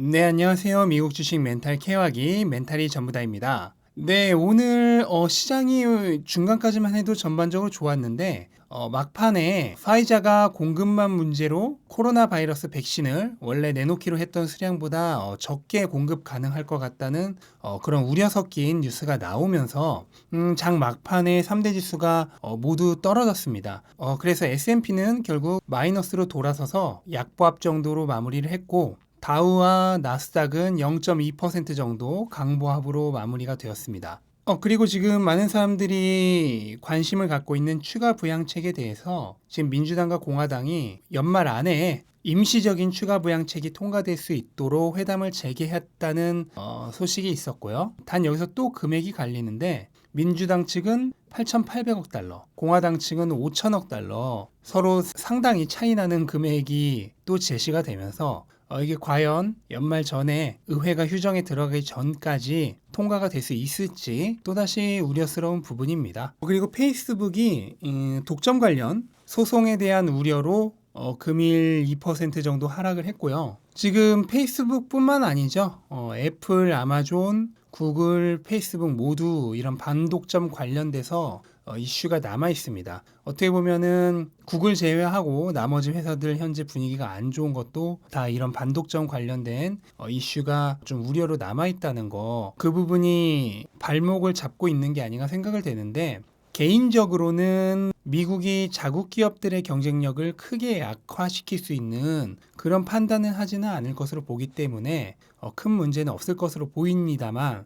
네, 안녕하세요. 미국 주식 멘탈 케어하기 멘탈이 전부다입니다. 네, 오늘 시장이 중간까지만 해도 전반적으로 좋았는데 막판에 파이자가 공급만 문제로 코로나 바이러스 백신을 원래 내놓기로 했던 수량보다 적게 공급 가능할 것 같다는 그런 우려 섞인 뉴스가 나오면서 장 막판에 3대 지수가 모두 떨어졌습니다. 그래서 S&P는 결국 마이너스로 돌아서서 약보합 정도로 마무리를 했고, 다우와 나스닥은 0.2% 정도 강보합으로 마무리가 되었습니다. 그리고 지금 많은 사람들이 관심을 갖고 있는 추가 부양책에 대해서 지금 민주당과 공화당이 연말 안에 임시적인 추가 부양책이 통과될 수 있도록 회담을 재개했다는 소식이 있었고요. 단 여기서 또 금액이 갈리는데, 민주당 측은 8,800억 달러, 공화당 측은 5천억 달러, 서로 상당히 차이 나는 금액이 또 제시가 되면서 이게 과연 연말 전에 의회가 휴정에 들어가기 전까지 통과가 될 수 있을지 또다시 우려스러운 부분입니다. 그리고 페이스북이 독점 관련 소송에 대한 우려로 금일 2% 정도 하락을 했고요. 지금 페이스북뿐만 아니죠. 애플, 아마존, 구글, 페이스북 모두 이런 반독점 관련돼서 이슈가 남아 있습니다. 어떻게 보면은 구글 제외하고 나머지 회사들 현재 분위기가 안 좋은 것도 다 이런 반독점 관련된 이슈가 좀 우려로 남아 있다는 거, 그 부분이 발목을 잡고 있는 게 아닌가 생각을 되는데, 개인적으로는 미국이 자국 기업들의 경쟁력을 크게 약화시킬 수 있는 그런 판단은 하지는 않을 것으로 보기 때문에 큰 문제는 없을 것으로 보입니다만,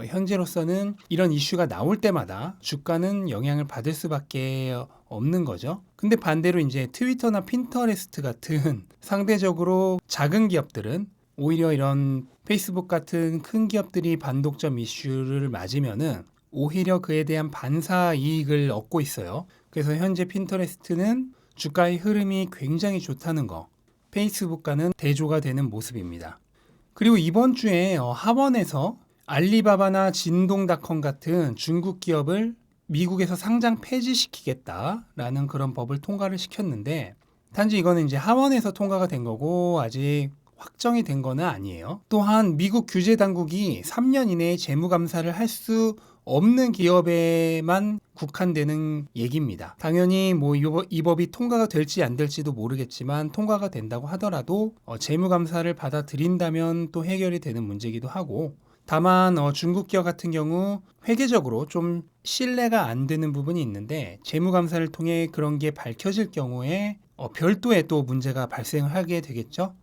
현재로서는 이런 이슈가 나올 때마다 주가는 영향을 받을 수밖에 없는 거죠. 근데 반대로 이제 트위터나 핀터레스트 같은 상대적으로 작은 기업들은 오히려 이런 페이스북 같은 큰 기업들이 반독점 이슈를 맞으면은 오히려 그에 대한 반사 이익을 얻고 있어요. 그래서 현재 핀터레스트는 주가의 흐름이 굉장히 좋다는 거, 페이스북과는 대조가 되는 모습입니다. 그리고 이번 주에 하원에서 알리바바나 진동닷컴 같은 중국 기업을 미국에서 상장 폐지시키겠다라는 그런 법을 통과를 시켰는데, 단지 이거는 이제 하원에서 통과가 된 거고 아직 확정이 된 거는 아니에요. 또한 미국 규제 당국이 3년 이내에 재무 감사를 할 수 없는 기업에만 국한되는 얘기입니다. 당연히 뭐 이 법이 통과가 될지 안 될지도 모르겠지만, 통과가 된다고 하더라도 재무 감사를 받아들인다면 또 해결이 되는 문제이기도 하고, 다만 중국 기업 같은 경우 회계적으로 좀 신뢰가 안 되는 부분이 있는데, 재무감사를 통해 그런 게 밝혀질 경우에 별도의 또 문제가 발생을 하게 되겠죠.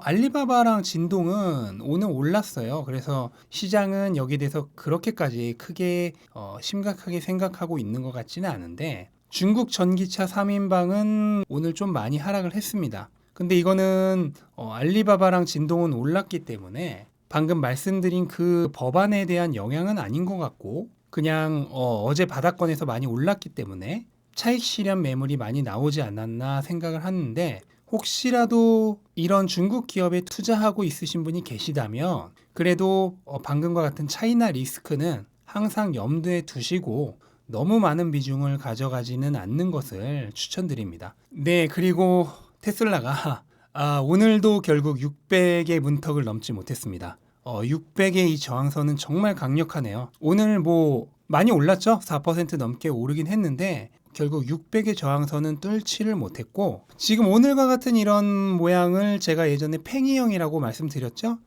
알리바바랑 진동은 오늘 올랐어요. 그래서 시장은 여기에 대해서 그렇게까지 크게 심각하게 생각하고 있는 것 같지는 않은데, 중국 전기차 3인방은 오늘 좀 많이 하락을 했습니다. 근데 이거는 알리바바랑 진동은 올랐기 때문에 방금 말씀드린 그 법안에 대한 영향은 아닌 것 같고, 그냥 어제 바닥권에서 많이 올랐기 때문에 차익 실현 매물이 많이 나오지 않았나 생각을 하는데, 혹시라도 이런 중국 기업에 투자하고 있으신 분이 계시다면 그래도 방금과 같은 차이나 리스크는 항상 염두에 두시고 너무 많은 비중을 가져가지는 않는 것을 추천드립니다. 네, 그리고 테슬라가 오늘도 결국 600의 문턱을 넘지 못했습니다. 600의 이 저항선은 정말 강력하네요. 오늘 뭐 많이 올랐죠? 4% 넘게 오르긴 했는데 결국 600의 저항선은 뚫지를 못했고, 지금 오늘과 같은 이런 모양을 제가 예전에 팽이형이라고 말씀드렸죠?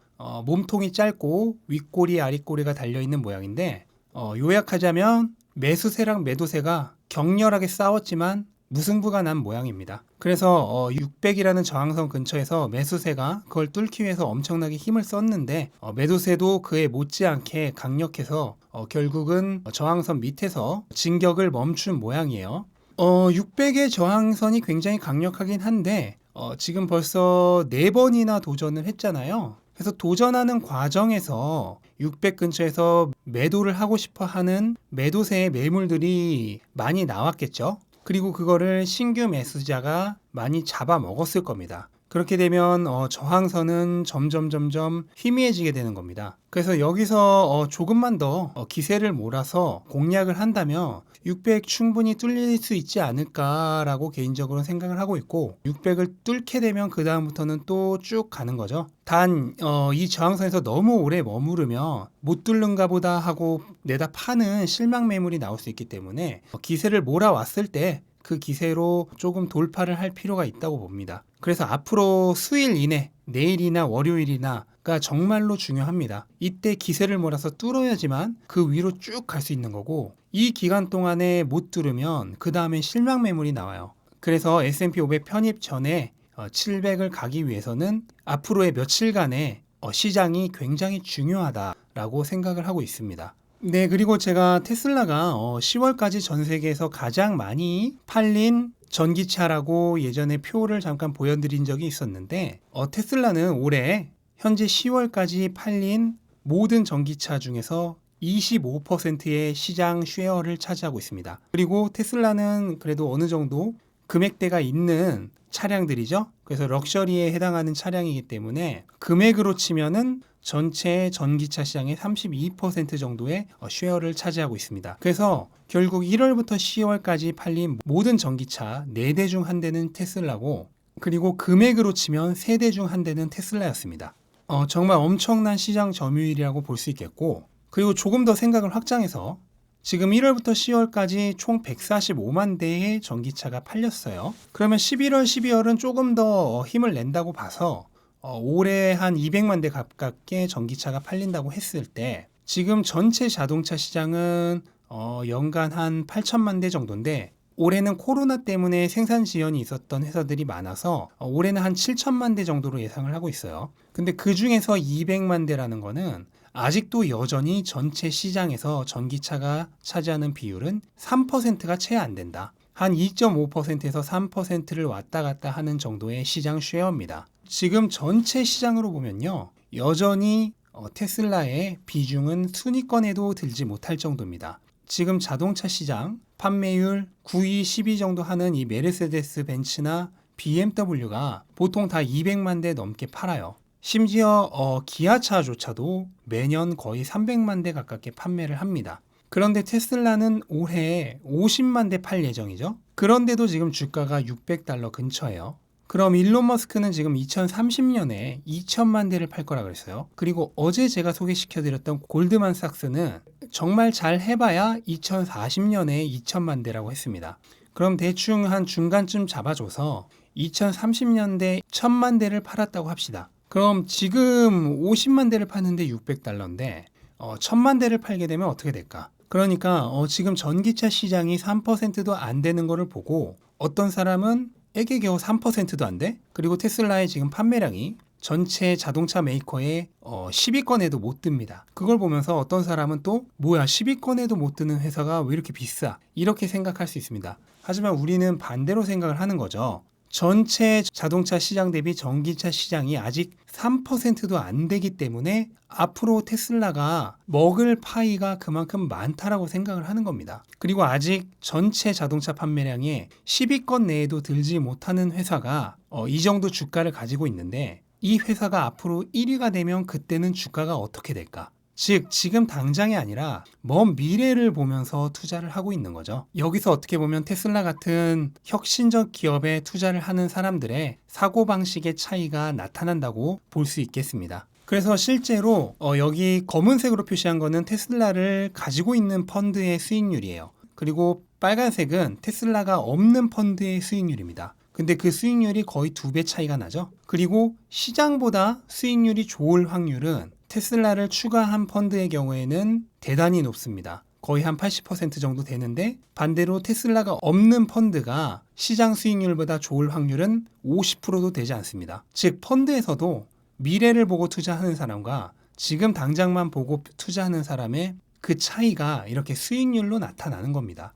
몸통이 짧고 윗꼬리 아랫꼬리가 달려있는 모양인데, 요약하자면 매수세랑 매도세가 격렬하게 싸웠지만 무승부가 난 모양입니다. 그래서 600이라는 저항선 근처에서 매수세가 그걸 뚫기 위해서 엄청나게 힘을 썼는데, 매도세도 그에 못지않게 강력해서 결국은 저항선 밑에서 진격을 멈춘 모양이에요. 600의 저항선이 굉장히 강력하긴 한데 지금 벌써 4번이나 도전을 했잖아요. 그래서 도전하는 과정에서 600 근처에서 매도를 하고 싶어 하는 매도세의 매물들이 많이 나왔겠죠. 그리고 그거를 신규 매수자가 많이 잡아먹었을 겁니다. 그렇게 되면 저항선은 점점 희미해지게 되는 겁니다. 그래서 여기서 조금만 더 기세를 몰아서 공략을 한다면 600 충분히 뚫릴 수 있지 않을까라고 개인적으로 생각을 하고 있고, 600을 뚫게 되면 그 다음부터는 또 쭉 가는 거죠. 단 이 저항선에서 너무 오래 머무르면 못 뚫는가 보다 하고 내다 파는 실망 매물이 나올 수 있기 때문에 기세를 몰아왔을 때 그 기세로 조금 돌파를 할 필요가 있다고 봅니다. 그래서 앞으로 수일 이내, 내일이나 월요일이나가 정말로 중요합니다. 이때 기세를 몰아서 뚫어야지만 그 위로 쭉 갈 수 있는 거고, 이 기간 동안에 못 뚫으면 그 다음에 실망 매물이 나와요. 그래서 S&P 500 편입 전에 700을 가기 위해서는 앞으로의 며칠간의 시장이 굉장히 중요하다라고 생각을 하고 있습니다. 네, 그리고 제가 테슬라가 10월까지 전 세계에서 가장 많이 팔린 전기차라고 예전에 표를 잠깐 보여드린 적이 있었는데, 테슬라는 올해 현재 10월까지 팔린 모든 전기차 중에서 25%의 시장 쉐어를 차지하고 있습니다. 그리고 테슬라는 그래도 어느 정도 금액대가 있는 차량들이죠. 그래서 럭셔리에 해당하는 차량이기 때문에 금액으로 치면은 전체 전기차 시장의 32% 정도의 쉐어를 차지하고 있습니다. 그래서 결국 1월부터 10월까지 팔린 모든 전기차 4대 중 1대는 테슬라고, 그리고 금액으로 치면 3대 중 1대는 테슬라였습니다. 정말 엄청난 시장 점유율이라고 볼 수 있겠고, 그리고 조금 더 생각을 확장해서 지금 1월부터 10월까지 총 145만 대의 전기차가 팔렸어요. 그러면 11월, 12월은 조금 더 힘을 낸다고 봐서 올해 한 200만 대 가깝게 전기차가 팔린다고 했을 때, 지금 전체 자동차 시장은 연간 한 8천만 대 정도인데, 올해는 코로나 때문에 생산 지연이 있었던 회사들이 많아서 올해는 한 7천만 대 정도로 예상을 하고 있어요. 근데 그 중에서 200만 대라는 거는 아직도 여전히 전체 시장에서 전기차가 차지하는 비율은 3%가 채 안 된다. 한 2.5%에서 3%를 왔다 갔다 하는 정도의 시장 쉐어입니다. 지금 전체 시장으로 보면요, 여전히 테슬라의 비중은 순위권에도 들지 못할 정도입니다. 지금 자동차 시장 판매율 9위, 10위 정도 하는 이 메르세데스 벤츠나 BMW가 보통 다 200만 대 넘게 팔아요. 심지어 기아차조차도 매년 거의 300만 대 가깝게 판매를 합니다. 그런데 테슬라는 올해 50만 대 팔 예정이죠. 그런데도 지금 주가가 $600 근처예요. 그럼 일론 머스크는 지금 2030년에 2천만 대를 팔 거라 그랬어요. 그리고 어제 제가 소개시켜드렸던 골드만삭스는 정말 잘 해봐야 2040년에 2천만 대라고 했습니다. 그럼 대충 한 중간쯤 잡아줘서 2030년대 1000만 대를 팔았다고 합시다. 그럼 지금 50만 대를 파는데 $600인데 1000만 대를 팔게 되면 어떻게 될까? 그러니까 지금 전기차 시장이 3%도 안 되는 거를 보고 어떤 사람은 에게 겨우 3%도 안 돼? 그리고 테슬라의 지금 판매량이 전체 자동차 메이커의 10위권에도 못 듭니다. 그걸 보면서 어떤 사람은 또 뭐야, 10위권에도 못 드는 회사가 왜 이렇게 비싸? 이렇게 생각할 수 있습니다. 하지만 우리는 반대로 생각을 하는 거죠. 전체 자동차 시장 대비 전기차 시장이 아직 3%도 안 되기 때문에 앞으로 테슬라가 먹을 파이가 그만큼 많다라고 생각을 하는 겁니다. 그리고 아직 전체 자동차 판매량의 10위권 내에도 들지 못하는 회사가 이 정도 주가를 가지고 있는데, 이 회사가 앞으로 1위가 되면 그때는 주가가 어떻게 될까? 즉 지금 당장이 아니라 먼 미래를 보면서 투자를 하고 있는 거죠. 여기서 어떻게 보면 테슬라 같은 혁신적 기업에 투자를 하는 사람들의 사고방식의 차이가 나타난다고 볼 수 있겠습니다. 그래서 실제로 여기 검은색으로 표시한 거는 테슬라를 가지고 있는 펀드의 수익률이에요. 그리고 빨간색은 테슬라가 없는 펀드의 수익률입니다. 근데 그 수익률이 거의 2배 차이가 나죠. 그리고 시장보다 수익률이 좋을 확률은 테슬라를 추가한 펀드의 경우에는 대단히 높습니다. 거의 한 80% 정도 되는데, 반대로 테슬라가 없는 펀드가 시장 수익률보다 좋을 확률은 50%도 되지 않습니다. 즉 펀드에서도 미래를 보고 투자하는 사람과 지금 당장만 보고 투자하는 사람의 그 차이가 이렇게 수익률로 나타나는 겁니다.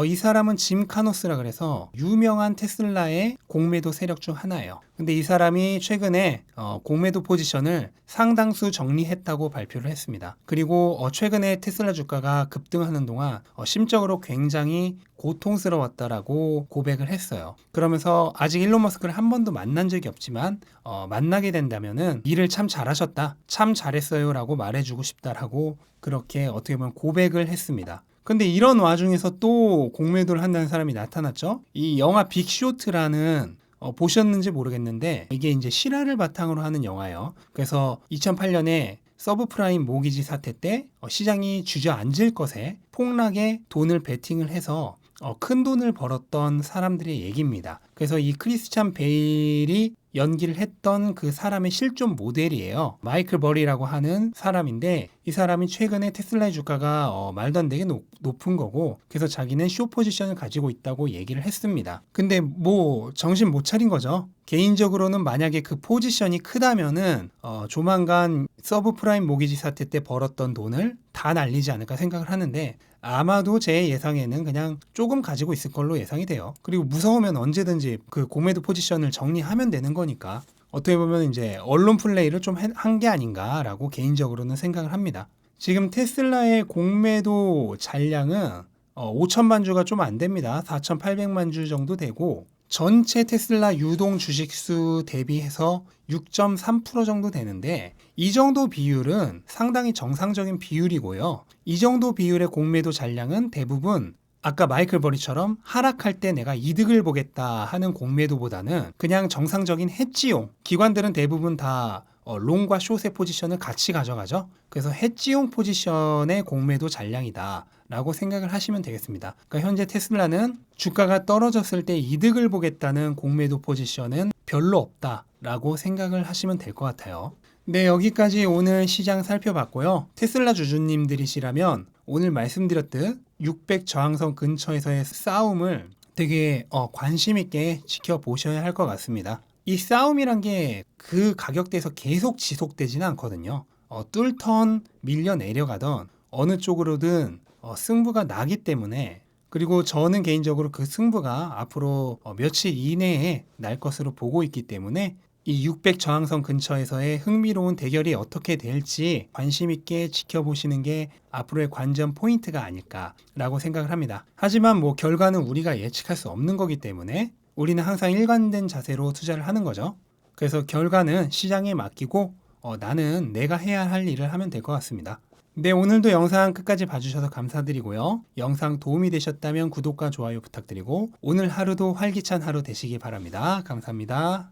이 사람은 짐 카노스라 그래서 유명한 테슬라의 공매도 세력 중 하나예요. 근데 이 사람이 최근에 공매도 포지션을 상당수 정리했다고 발표를 했습니다. 그리고 최근에 테슬라 주가가 급등하는 동안 심적으로 굉장히 고통스러웠다라고 고백을 했어요. 그러면서 아직 일론 머스크를 한 번도 만난 적이 없지만 만나게 된다면은 일을 참 잘하셨다, 참 잘했어요라고 말해주고 싶다라고 그렇게 어떻게 보면 고백을 했습니다. 근데 이런 와중에서 또 공매도를 한다는 사람이 나타났죠. 이 영화 빅쇼트라는 보셨는지 모르겠는데 이게 이제 실화를 바탕으로 하는 영화예요. 그래서 2008년에 서브프라임 모기지 사태 때 시장이 주저앉을 것에 폭락에 돈을 베팅을 해서 큰 돈을 벌었던 사람들의 얘기입니다. 그래서 이 크리스찬 베일이 연기를 했던 그 사람의 실존 모델이에요. 마이클 버리라고 하는 사람인데 이 사람이 최근에 테슬라의 주가가 말도 안 되게 높은 거고 그래서 자기는 쇼 포지션을 가지고 있다고 얘기를 했습니다. 근데 뭐 정신 못 차린 거죠. 개인적으로는 만약에 그 포지션이 크다면은 조만간 서브프라임 모기지 사태 때 벌었던 돈을 다 날리지 않을까 생각을 하는데 아마도 제 예상에는 그냥 조금 가지고 있을 걸로 예상이 돼요. 그리고 무서우면 언제든지 그 공매도 포지션을 정리하면 되는 거니까 어떻게 보면 이제 언론 플레이를 좀 한 게 아닌가라고 개인적으로는 생각을 합니다. 지금 테슬라의 공매도 잔량은 5천만 주가 좀 안 됩니다. 4,800만 주 정도 되고 전체 테슬라 유동 주식수 대비해서 6.3% 정도 되는데 이 정도 비율은 상당히 정상적인 비율이고요. 이 정도 비율의 공매도 잔량은 대부분 아까 마이클 버리처럼 하락할 때 내가 이득을 보겠다 하는 공매도보다는 그냥 정상적인 해지용, 기관들은 대부분 다 롱과 숏의 포지션을 같이 가져가죠. 그래서 해지용 포지션의 공매도 잔량이다 라고 생각을 하시면 되겠습니다. 그러니까 현재 테슬라는 주가가 떨어졌을 때 이득을 보겠다는 공매도 포지션은 별로 없다 라고 생각을 하시면 될 것 같아요. 네, 여기까지 오늘 시장 살펴봤고요. 테슬라 주주님들이시라면 오늘 말씀드렸듯 600 저항선 근처에서의 싸움을 되게 관심 있게 지켜보셔야 할 것 같습니다. 이 싸움이란 게 그 가격대에서 계속 지속되지는 않거든요. 뚫던 밀려 내려가던 어느 쪽으로든 승부가 나기 때문에 그리고 저는 개인적으로 그 승부가 앞으로 며칠 이내에 날 것으로 보고 있기 때문에 이 600 저항선 근처에서의 흥미로운 대결이 어떻게 될지 관심 있게 지켜보시는 게 앞으로의 관전 포인트가 아닐까라고 생각을 합니다. 하지만 뭐 결과는 우리가 예측할 수 없는 거기 때문에 우리는 항상 일관된 자세로 투자를 하는 거죠. 그래서 결과는 시장에 맡기고 나는 내가 해야 할 일을 하면 될 것 같습니다. 네, 오늘도 영상 끝까지 봐주셔서 감사드리고요. 영상 도움이 되셨다면 구독과 좋아요 부탁드리고 오늘 하루도 활기찬 하루 되시기 바랍니다. 감사합니다.